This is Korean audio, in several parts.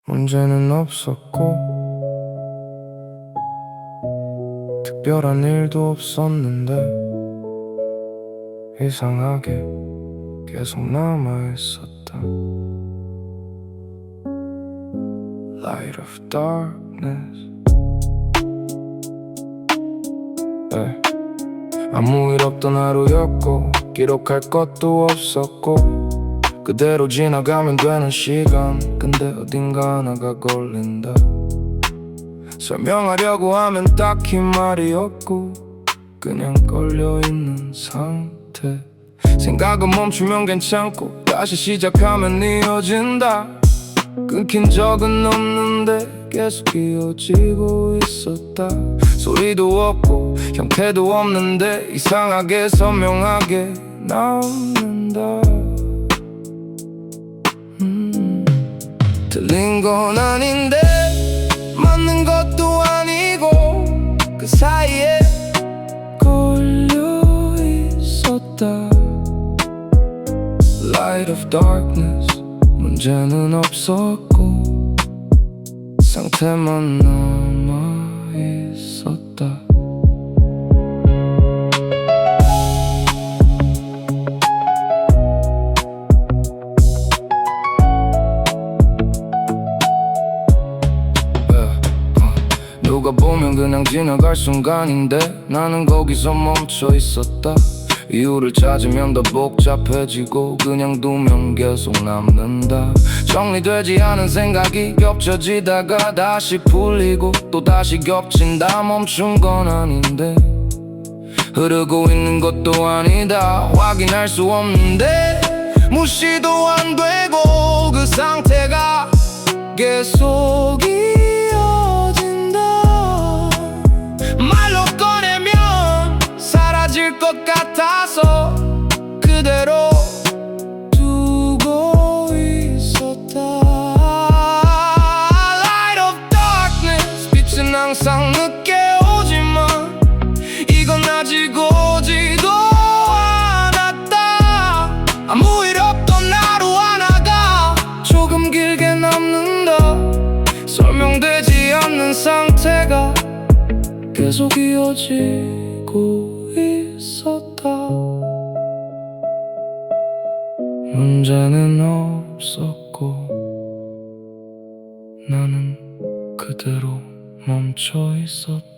문제는 없었고 특별한 일도 없었는데 이상하게 계속 남아있었다. Light of darkness. 아무 일 없던 하루였고 기록할 것도 없었고 그대로 지나가면 되는 시간. 근데 어딘가 하나가 걸린다. 설명하려고 하면 딱히 말이 없고 그냥 걸려있는 상태. 생각은 멈추면 괜찮고 다시 시작하면 이어진다. 끊긴 적은 없는데 계속 이어지고 있었다. 소리도 없고 형태도 없는데 이상하게 선명하게 남는다. 틀린 건 아닌데 맞는 것도 아니고 그 사이에 걸려 있었다. Light of darkness. 문제는 없었고 상태만 남아 있었다. 누가 보면 그냥 지나갈 순간인데 나는 거기서 멈춰 있었다. 이유를 찾으면 더 복잡해지고 그냥 두면 계속 남는다. 정리되지 않은 생각이 겹쳐지다가 다시 풀리고 또 다시 겹친다. 멈춘 건 아닌데 흐르고 있는 것도 아니다. 확인할 수 없는데 무시도 안 되고 그 상태가 계속 이어진다. 말로 꺼내면 사라질 것 같아서 그대로 두고 있었다. Light of darkness. 빛은 항상 늦게 오지만 이건 아직 오지도 않았다. 아무 일 없던 하루 하나가 조금 길게 남는다. 설명되지 않는 상태가 계속 이어지고 있었다. 문제는 없었고 나는 그대로 멈춰 있었다.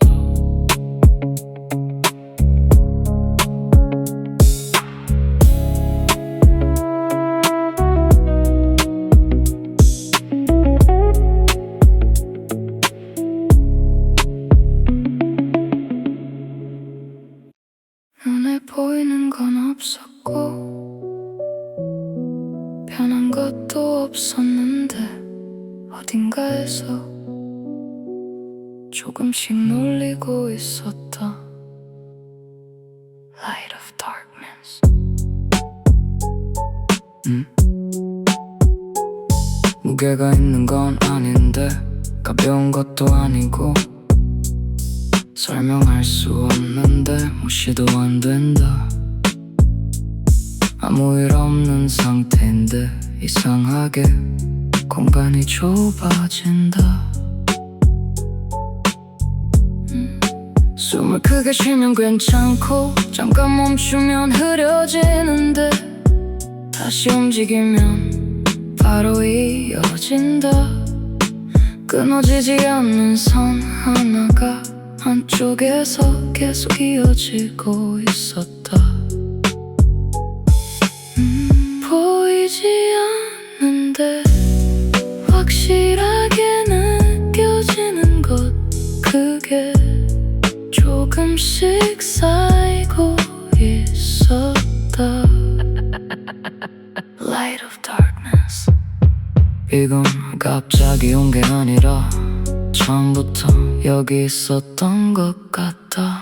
눈에 보이는 건 없었고 변한 것도 없었는데 어딘가에서 조금씩 놀리고 있었다. Light of darkness. 무게가 있는 건 아닌데 가벼운 것도 아니고 설명할 수 없는데 무시도 안 된다. 아무 일 없는 상태인데 이상하게 공간이 좁아진다. 숨을 크게 쉬면 괜찮고 잠깐 멈추면 흐려지는데 다시 움직이면 바로 이어진다. 끊어지지 않는 선 하나가 한쪽에서 계속 이어지고 있었다. 보이지 않는데 확실하게 느껴지는 것 그게 조금씩 쌓이고 있었다. Light of darkness. 이건 갑자기 온 게 아니라 처음부터 여기 있었던 것 같아.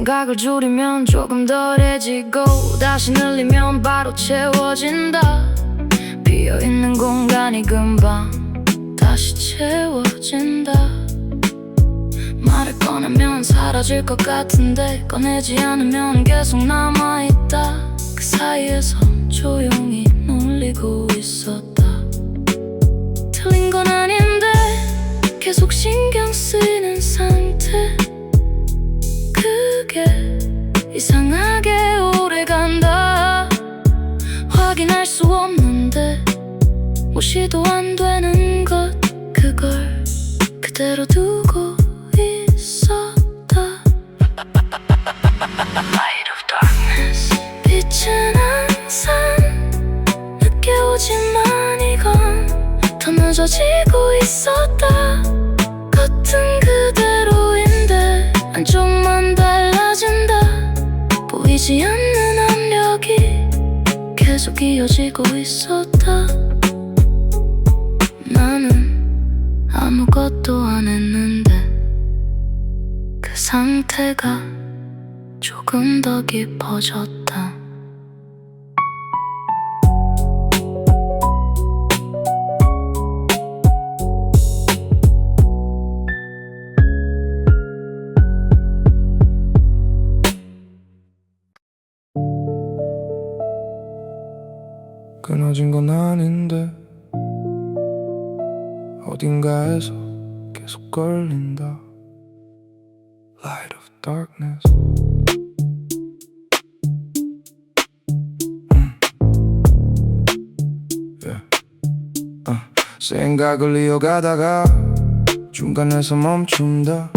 생각을 줄이면 조금 덜해지고 다시 늘리면 바로 채워진다. 비어있는 공간이 금방 다시 채워진다. 말을 꺼내면 사라질 것 같은데 꺼내지 않으면 계속 남아있다. 그 사이에서 조용히 놀리고 있었다. 틀린 건 아닌데 계속 신경 쓰이는 상태. 그게 이상하게 오래간다. 확인할 수 없는데 무시도 안 되는 것. 그걸 그대로 두고 있었다. Light of darkness. 빛은 항상 늦게 오지만 이건 더 늦어지고 있었다. 겉은 그대로인데 안쪽만 달라진다. 보이지 않는 압력이 계속 이어지고 있었다. 나는 아무것도 안 했는데 그 상태가 조금 더 깊어졌다. 끊어진 건 아닌데 어딘가에서 계속 걸린다. Light of darkness. Yeah. 생각을 이어가다가 중간에서 멈춘다.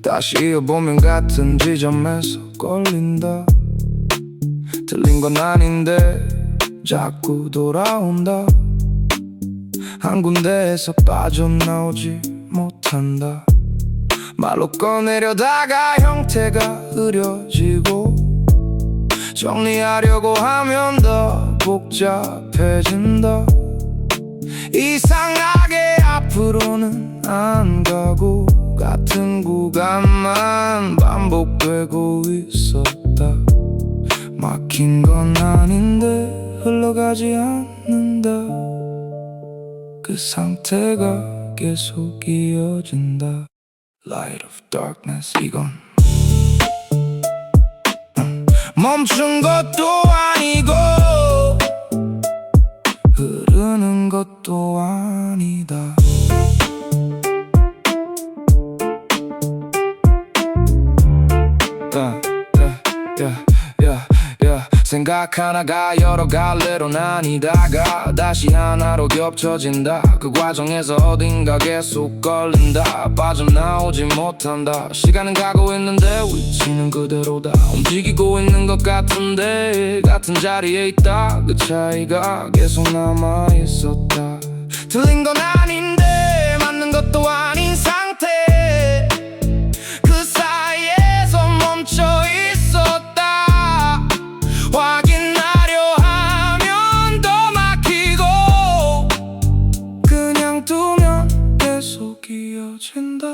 다시 이어보면 같은 지점에서 걸린다. 틀린 건 아닌데 자꾸 돌아온다. 한 군데에서 빠져나오지 못한다. 말로 꺼내려다가 형태가 흐려지고 정리하려고 하면 더 복잡해진다. 이상하게 앞으로는 안 가고 같은 구간만 반복되고 있었다. 막힌 건 아닌데 흘러가지 않는다. 그 상태가 계속 이어진다. Light of darkness. 이건 멈춘 것도 아니고 흐르는 것도 아니다. 생각 하나가 여러 갈래로 나뉘다가 다시 하나로 겹쳐진다. 그 과정에서 어딘가 계속 걸린다. 빠져나오지 못한다. 시간은 가고 있는데 위치는 그대로다. 움직이고 있는 것 같은데 같은 자리에 있다. 그 차이가 계속 남아있었다. 틀린 건 아닌데 맞는 것도 아닌 상태. 그 사이에서 멈춰있었다. 확인하려 하면 더 막히고 그냥 두면 계속 이어진다.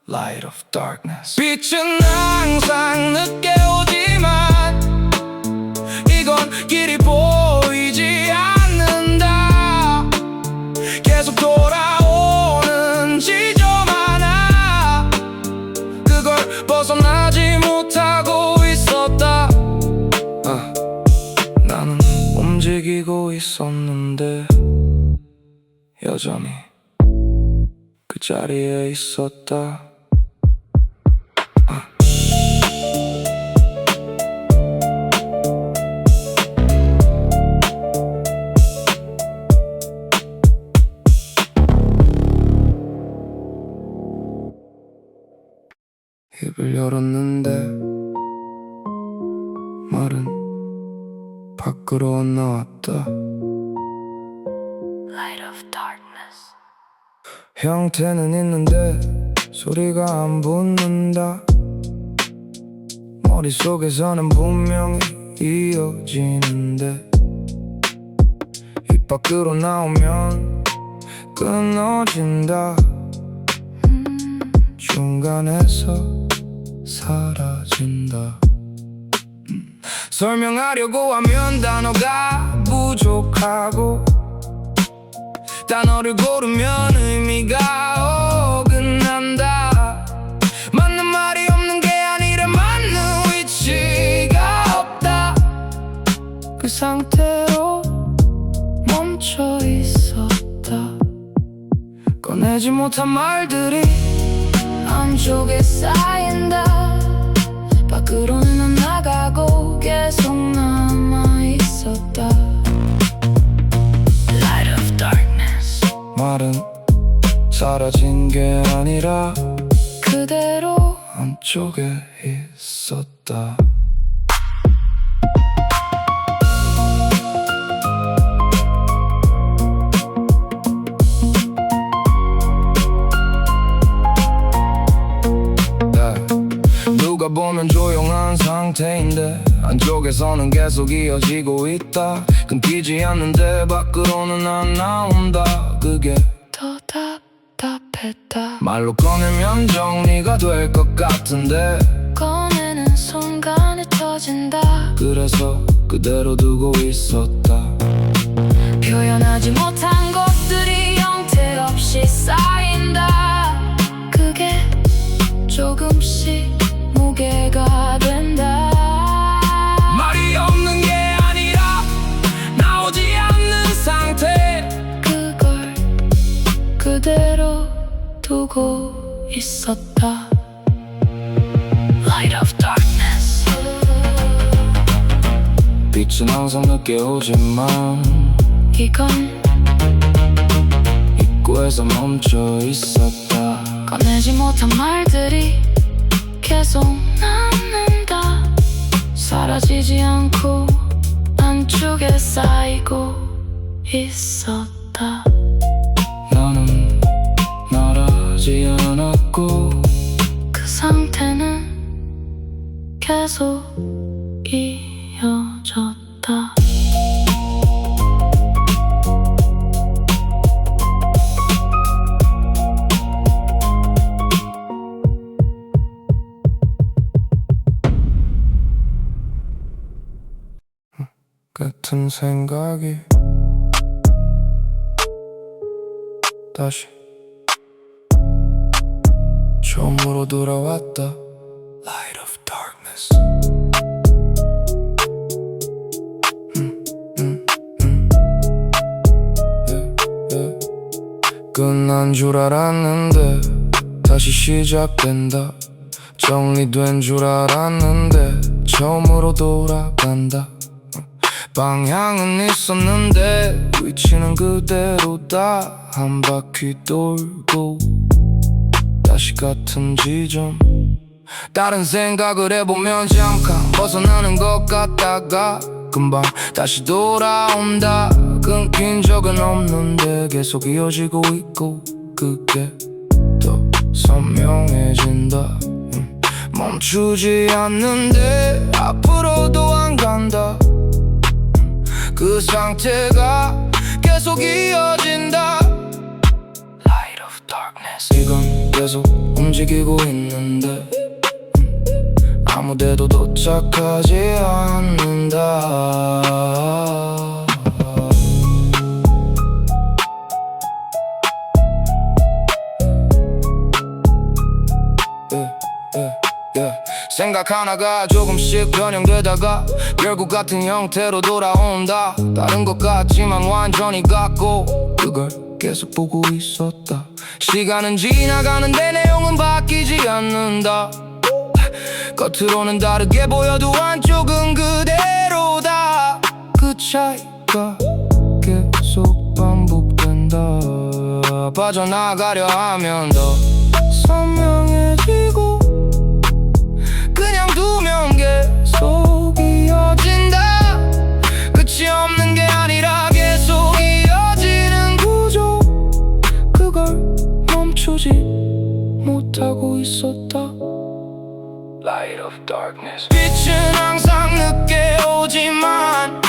Light of darkness. 빛은 항상 늦게 오지만 이건 길이 보이지 않는다. 계속 돌아오는 지점 하나. 그걸 벗어나지 못하고 있었다. 나는 움직이고 있었는데 여전히 그 자리에 있었다. 입을 열었는데 말은 밖으로 나왔다. Light of darkness. 형태는 있는데 소리가 안 붙는다. 머릿속에서는 분명히 이어지는데 입 밖으로 나오면 끊어진다. 중간에서 사라진다. 설명하려고 하면 단어가 부족하고 단어를 고르면 의미가 어긋난다. 맞는 말이 없는 게 아니라 맞는 위치가 없다. 그 상태로 멈춰 있었다. 꺼내지 못한 말들이 안쪽에 쌓인다. 밖으로는 안 나가고 계속 남아 있었다. Light of darkness. 말은 사라진 게 아니라 그대로 안쪽에 있었다. 누가 보면 조용한 상태인데 안쪽에서는 계속 이어지고 있다. 끊기지 않는데 밖으로는 안 나온다. 그게 더 답답했다. 말로 꺼내면 정리가 될 것 같은데 꺼내는 순간에 터진다. 그래서 그대로 두고 있었다. 표현하지 못한 것들이 형태없이 쌓인다. 그게 조금씩 무게가 된다. 말이 없는 게 아니라 나오지 않는 상태. 그걸 그대로 두고 있었다. Light of darkness. 빛은 항상 늦게 오지만 이건 입구에서 멈춰 있었다. 꺼내지 못한 말들이 계속 남는다. 사라지지 않고 안쪽에 쌓이고 있었다. 나는 말하지 않았고 그 상태는 계속 이어졌다. 같은 생각이 다시 처음으로 돌아왔다. Light of darkness. 끝난 줄 알았는데 다시 시작된다. 정리된 줄 알았는데 처음으로 돌아간다. 방향은 있었는데 위치는 그대로다. 한 바퀴 돌고 다시 같은 지점. 다른 생각을 해보면 잠깐 벗어나는 것 같다가 금방 다시 돌아온다. 끊긴 적은 없는데 계속 이어지고 있고 그게 더 선명해진다. 멈추지 않는데 앞으로도 안 간다. 그 상태가 계속 이어진다. Light of darkness. 이건 계속 움직이고 있는데 아무데도 도착하지 않는다. 생각 하나가 조금씩 변형되다가 결국 같은 형태로 돌아온다. 다른 것 같지만 완전히 같고 그걸 계속 보고 있었다. 시간은 지나가는데 내용은 바뀌지 않는다. 겉으로는 다르게 보여도 안쪽은 그대로다. 그 차이가 계속 반복된다. 빠져나가려 하면 더 선명해지고 그냥 두면 계속 이어진다. 끝이 없는 게 아니라 계속 이어지는 구조. 그걸 멈추지 못하고 있었다. Light of darkness. 빛은 항상 늦게 오지만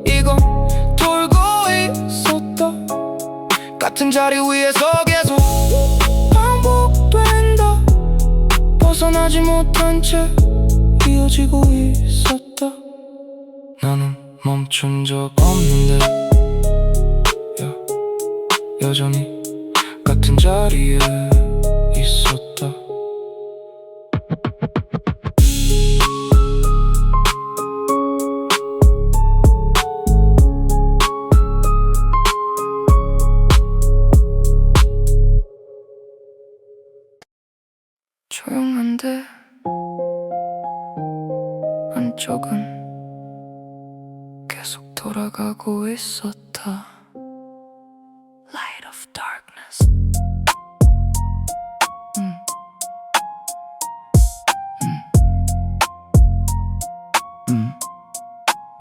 이건 돌고 있었다. 같은 자리 위에서 계속 반복된다. 벗어나 벗어나지 못한 채 이어지고 있었다. 나는 멈춘 적 없는데 여전히 같은 자리에 있었다. 조용한데 한쪽은 계속 돌아가고 있었다. Light of darkness.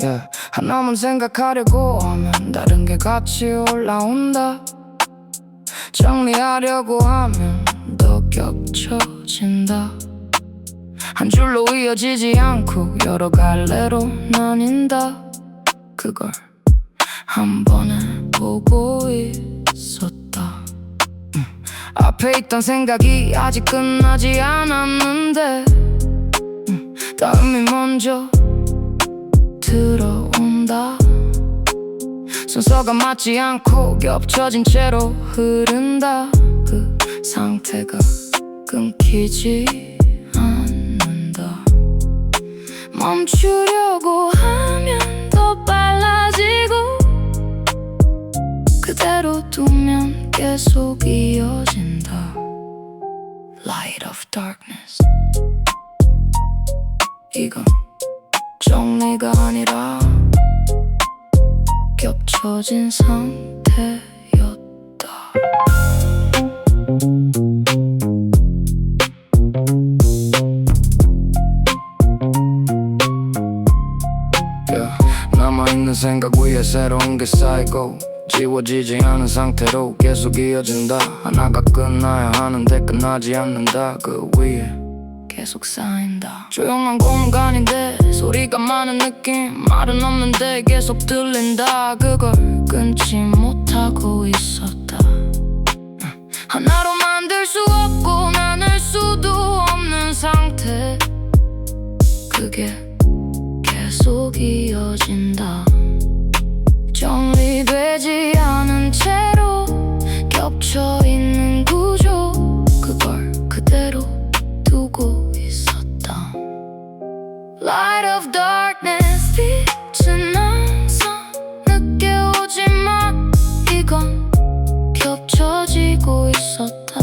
Yeah. 하나만 생각하려고 하면 다른 게 같이 올라온다. 정리하려고 하면 더 겹쳐진다. 한 줄로 이어지지 않고 여러 갈래로 나뉜다. 그걸 한 번에 보고 있었다. 앞에 있던 생각이 아직 끝나지 않았는데 다음이 먼저 들어온다. 순서가 맞지 않고 겹쳐진 채로 흐른다. 그 상태가 끊기지 않는다. 멈추려고 하면 더 빨라지고 그대로 두면 계속 이어진다. Light of darkness. 이건 정리가 아니라 겹쳐진 상태였다. 남아있는 생각 위에 새로운 게 쌓이고 지워지지 않은 상태로 계속 이어진다. 하나가 끝나야 하는데 끝나지 않는다. 그 위에 계속 쌓인다. 조용한 공간인데 소리가 많은 느낌. 말은 없는데 계속 들린다. 그걸 끊지 못하고 있었다. 하나로 만들 수 없고 나눌 수도 없는 상태. 그게 계속 이어진다. 정리되지 않은 채로 겹쳐있는 구조. 그걸 그대로 두고 있었다. Light of darkness. 빛은 항상 늦게 오지만 이건 겹쳐지고 있었다.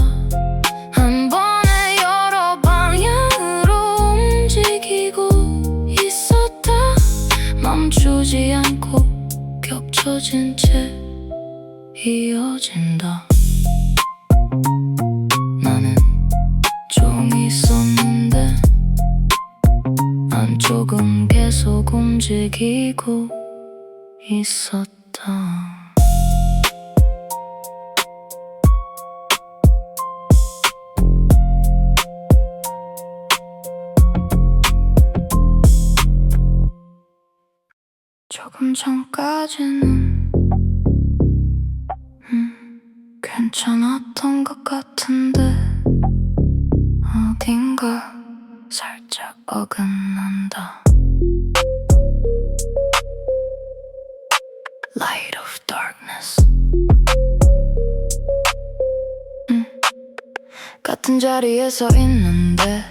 한 번에 여러 방향으로 움직이고 있었다. 멈추지 않고 겹쳐진 채 이어진다. 나는 종이 썼는데 한쪽은 계속 움직이고 있었다. 조금 전까지는 괜찮았던 것 같은데 어딘가 살짝 어긋난다. Light of darkness. 같은 자리에 서 있는데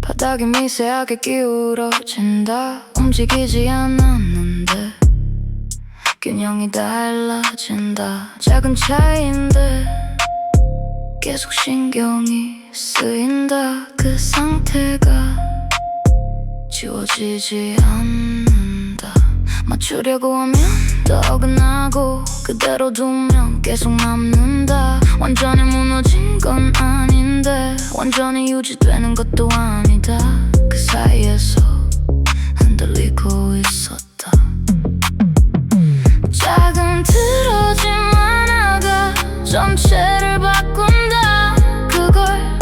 바닥이 미세하게 기울어진다. 움직이지 않았는데 균형이 달라진다. 작은 차이인데 계속 신경이 쓰인다. 그 상태가 지워지지 않는다. 맞추려고 하면 더 어긋나고 그대로 두면 계속 남는다. 완전히 무너진 건 아닌데 완전히 유지되는 것도 아니다. 그 사이에서 흔들리고 있었다. 작은 틀어짐 하나가 전체를 바꾼다. 그걸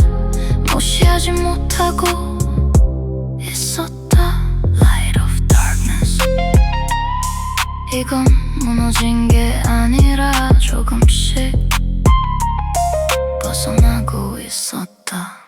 무시하지 못하고 있었다. Light of darkness. 이건 무너진 게 아니라 조금씩 벗어나고 있었다.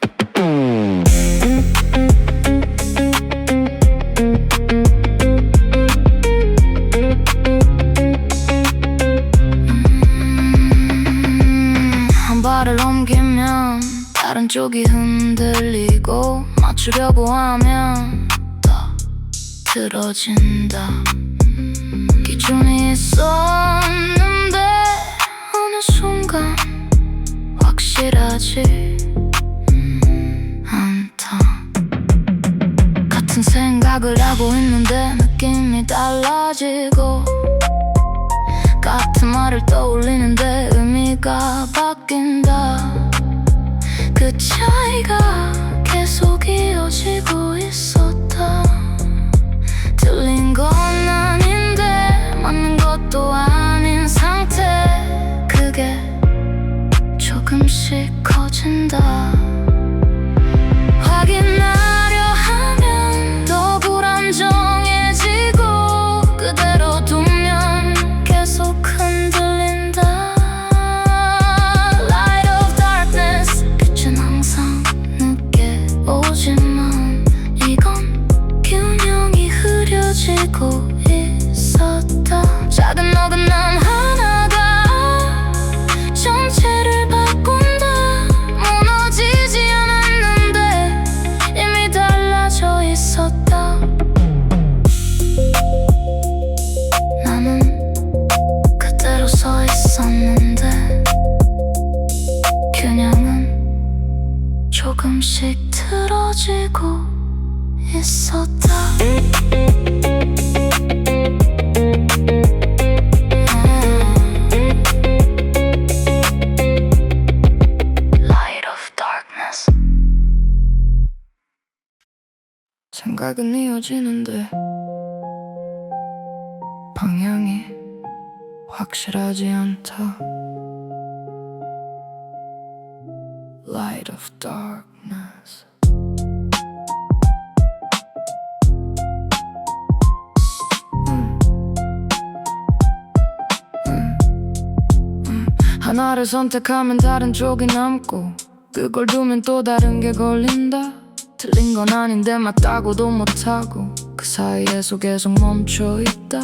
한쪽이 흔들리고 맞추려고 하면 더 틀어진다. 기준이 있었는데 어느 순간 확실하지 않다. 같은 생각을 하고 있는데 느낌이 달라지고 같은 말을 떠올리는데 의미가 바뀐다. 그 차이가 계속 이어지고 있었다. 틀린 건 아닌데 맞는 것도 아닌 상태. 그게 조금씩 커진다. 확인하려 하면 더 불안정해지고 그대로 두면 계속 흔들린다. Light of darkness, 빛은 항상 늦게 오지만 이건 균형이 흐려지고 있었다. 작은 어긋남 하나가 전체를 바꾼다. 무너지지 않았는데 이미 달라져 있었다. 나는 그대로 서 있었는데 균형은 조금씩 틀어지고 있었다. Light of darkness. 생각은 이어지는데 방향이 확실하지 않다. Light of darkness. 하나를 선택하면 다른 쪽이 남고 그걸 두면 또 다른 게 걸린다. 틀린 건 아닌데 맞다고도 못하고 그 사이에서 계속 멈춰있다.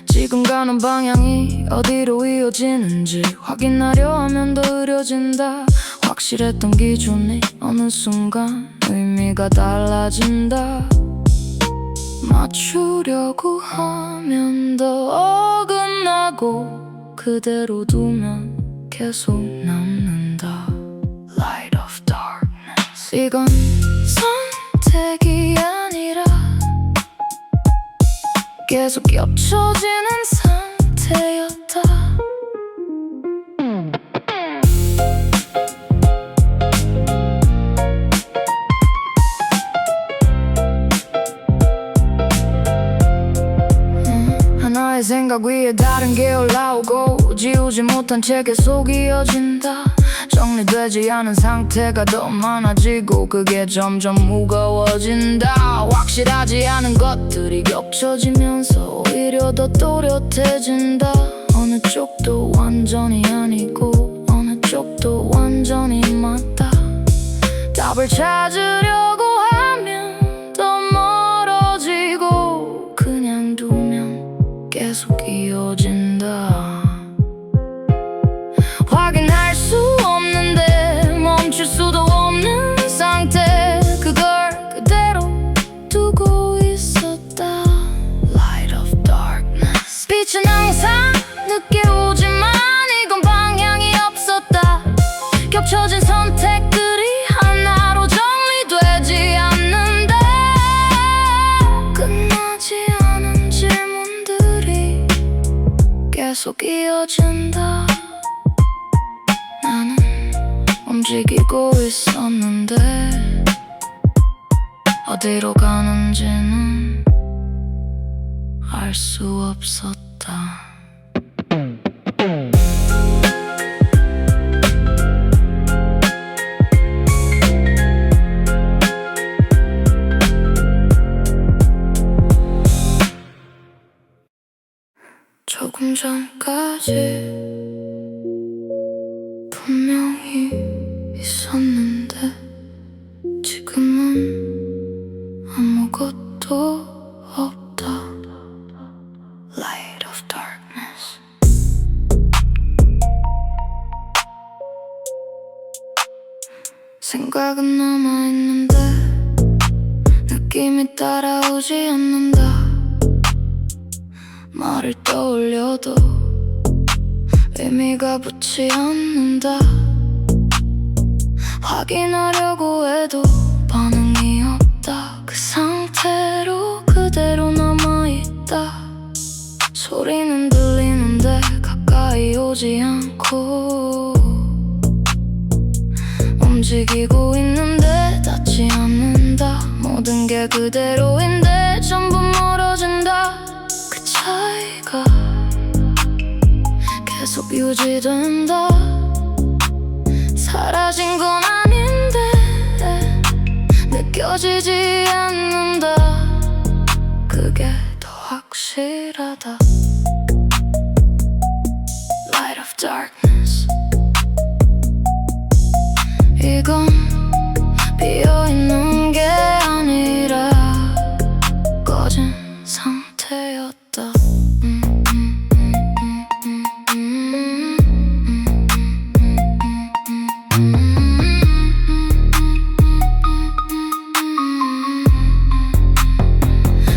지금 가는 방향이 어디로 이어지는지 확인하려 하면 더 흐려진다. 확실했던 기준이 어느 순간 의미가 달라진다. 맞추려고 하면 더 어긋나고 그대로 두면 계속 남는다. Light of darkness. 이건 선택이 아니라 계속 겹쳐지는 상태였다. 하나의 생각 위에 다른 게 올라오고 지우지 못한 채 계속 이어진다. 정리되지 않은 상태가 더 많아지고 그게 점점 무거워진다. 확실하지 않은 것들이 겹쳐지면서 오히려 더 또렷해진다. 어느 쪽도 완전히 아니고 어느 쪽도 완전히 맞다. 답을 찾으려고 하면 더 멀어지고 그냥 두면 계속 이어진다. 확인할 수 없는데 멈출 수도 없는 상태. 그걸 그대로 두고 있었다. Light of darkness. 빛은 항상 늦게 오지만 이건 방향이 없었다. 겹쳐진 선택들이 하나로 정리되지 않는데 끝나지 않은 질문들이 계속 이어진다. 나는 움직이고 있었는데 어디로 가는지는 알 수 없었다. 조금 전까지 분명히 있었는데 지금은 아무것도 없다. Light of darkness. 생각은 남아있는데 느낌이 따라오지 않는다. 말을 떠올려도 의미가 붙지 않는다. 확인하려고 해도 반응이 없다. 그 상태로 그대로 남아있다. 소리는 들리는데 가까이 오지 않고 움직이고 있는데 닿지 않는다. 모든 게 그대로인데 전부 멀어진다. 그 차이가 계속 유지된다. 사라진 건 아닌데 느껴지지 않는다. 그게 더 확실하다. Light of darkness. 이건 비어있는 게 아니라 꺼진 상태였다.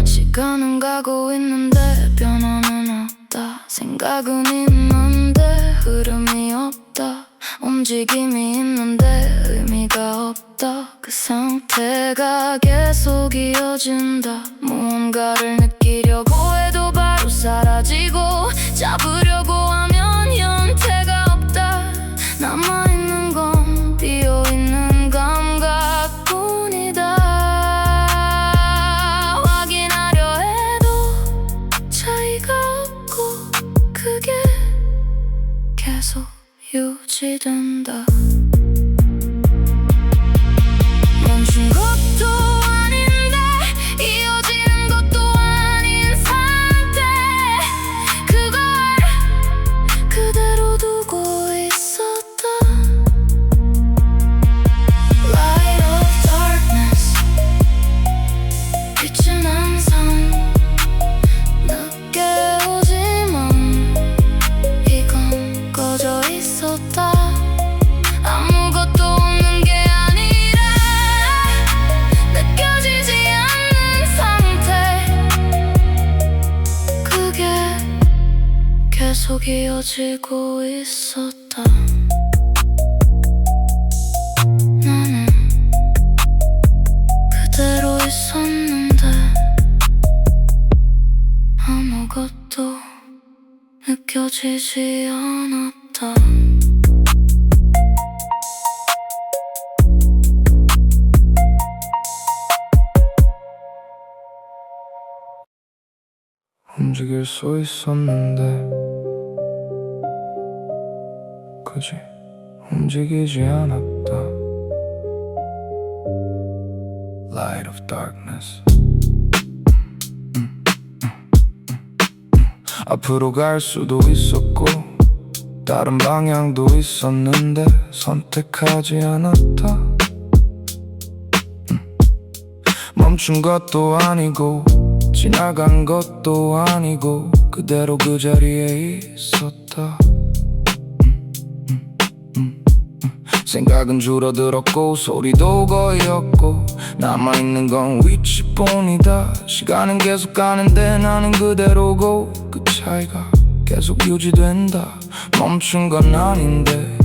시간은 가고 있는데 변화는 없다. 생각은 있는데 흐름이 없다. 움직임이 있는데 의미가 없다. 그 상태가 계속 이어진다. 무언가를 느끼려고 해도 바로 사라지고 잡으려고 하면 형태가 없다. 남아있는 건 비어있는 감각뿐이다. 확인하려 해도 차이가 없고 그게 계속 유지된다. 멈춘 것도 아닌데 이어지는 것도 아닌 상태. 그걸 그대로 두고 있었다. Light of darkness. 빛은 항상 늦게 오지만 이건 꺼져 있었다. 아무것도 없는 게 아니라 느껴지지 않는 상태. 그게 계속 이어지고 있었다. 나는 그대로 있었는데 아무것도 느껴지지 않았다. 움직일 수 있었는데 그지 움직이지 않았다. Light of darkness. 앞으로 갈 수도 있었고 다른 방향도 있었는데 선택하지 않았다. 멈춘 것도 아니고 지나간 것도 아니고 그대로 그 자리에 있었다. 생각은 줄어들었고 소리도 거의 없고 남아있는 건 위치뿐이다. 시간은 계속 가는데 나는 그대로고 그 차이가 계속 유지된다. 멈춘 건 아닌데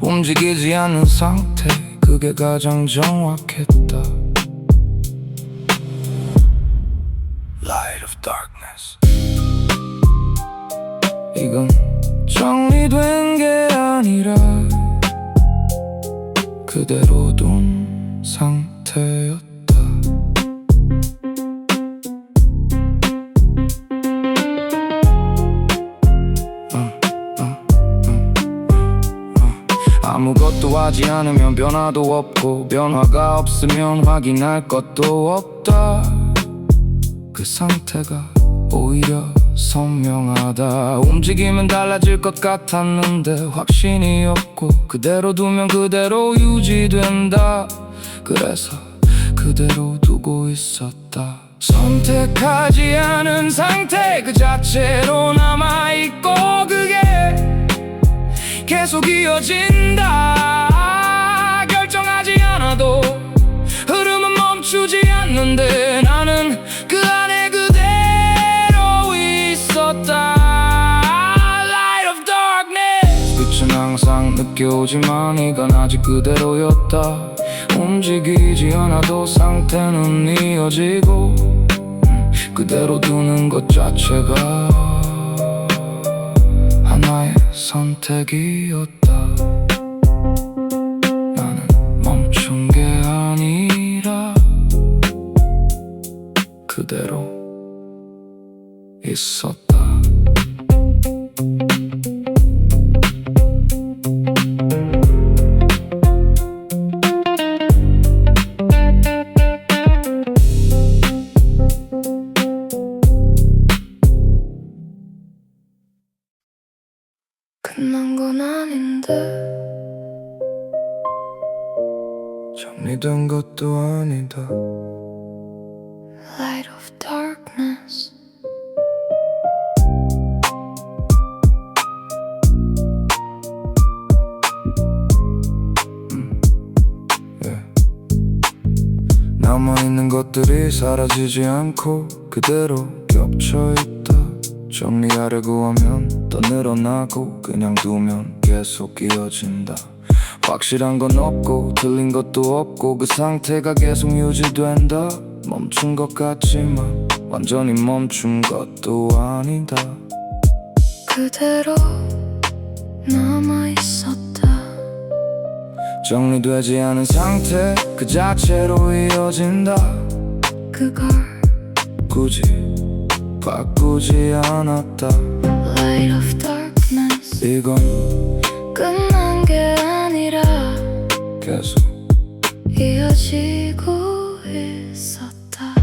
움직이지 않는 상태. 그게 가장 정확했다. Light of darkness. 이건 정리된 게 아니라 그대로 둔 상태였다. 아무것도 하지 않으면 변화도 없고 변화가 없으면 확인할 것도 없다. 그 상태가 오히려 선명하다. 움직임은 달라질 것 같았는데 확신이 없고 그대로 두면 그대로 유지된다. 그래서 그대로 두고 있었다. 선택하지 않은 상태 그 자체로 남아있고 그게 계속 이어진다. 결정하지 않은 늦게 오지만 이건 아직 그대로였다. 움직이지 않아도 상태는 이어지고 그대로 두는 것 자체가 하나의 선택이었다. 나는 멈춘 게 아니라 그대로 있었다. 끝난 건 아닌데 정리된 것도 아니다. Light of darkness. 남아있는 것들이 사라지지 않고 그대로 겹쳐있다. 정리하려고 하면 더 늘어나고 그냥 두면 계속 이어진다. 확실한 건 없고 틀린 것도 없고 그 상태가 계속 유지된다. 멈춘 것 같지만 완전히 멈춘 것도 아니다. 그대로 남아있었다. 정리되지 않은 상태 그 자체로 이어진다. 그걸 굳이 바꾸지 않았다. Light of darkness. 이건 끝난 게 아니라 계속 이어지고 있었다.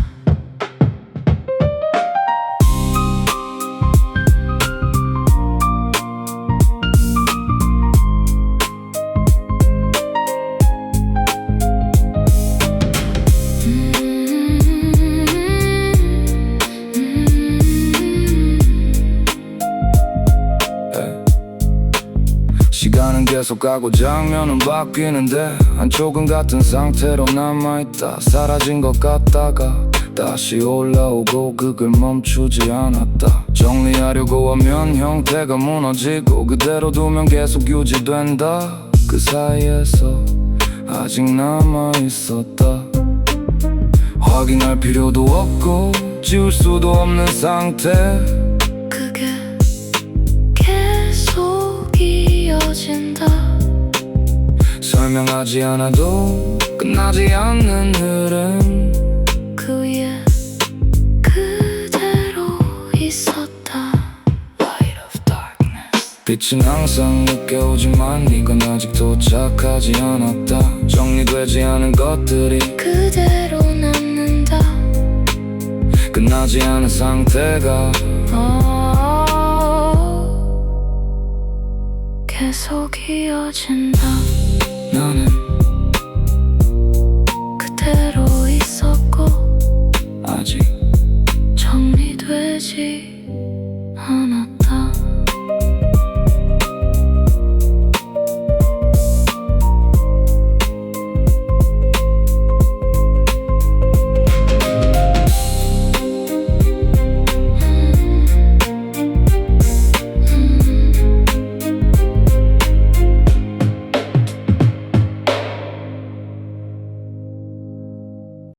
시간은 계속 가고 장면은 바뀌는데 한쪽은 같은 상태로 남아있다. 사라진 것 같다가 다시 올라오고 그걸 멈추지 않았다. 정리하려고 하면 형태가 무너지고 그대로 두면 계속 유지된다. 그 사이에서 아직 남아있었다. 확인할 필요도 없고 지울 수도 없는 상태. 그게 계속 이어진다. 설명하지 않아도 끝나지 않는 흐름. 그 위에 그대로 있었다. Light of darkness. 빛은 항상 늦게 오지만 이건 아직 도착하지 않았다. 정리되지 않은 것들이 그대로 남는다. 끝나지 않은 상태가 계속 이어진다. 나는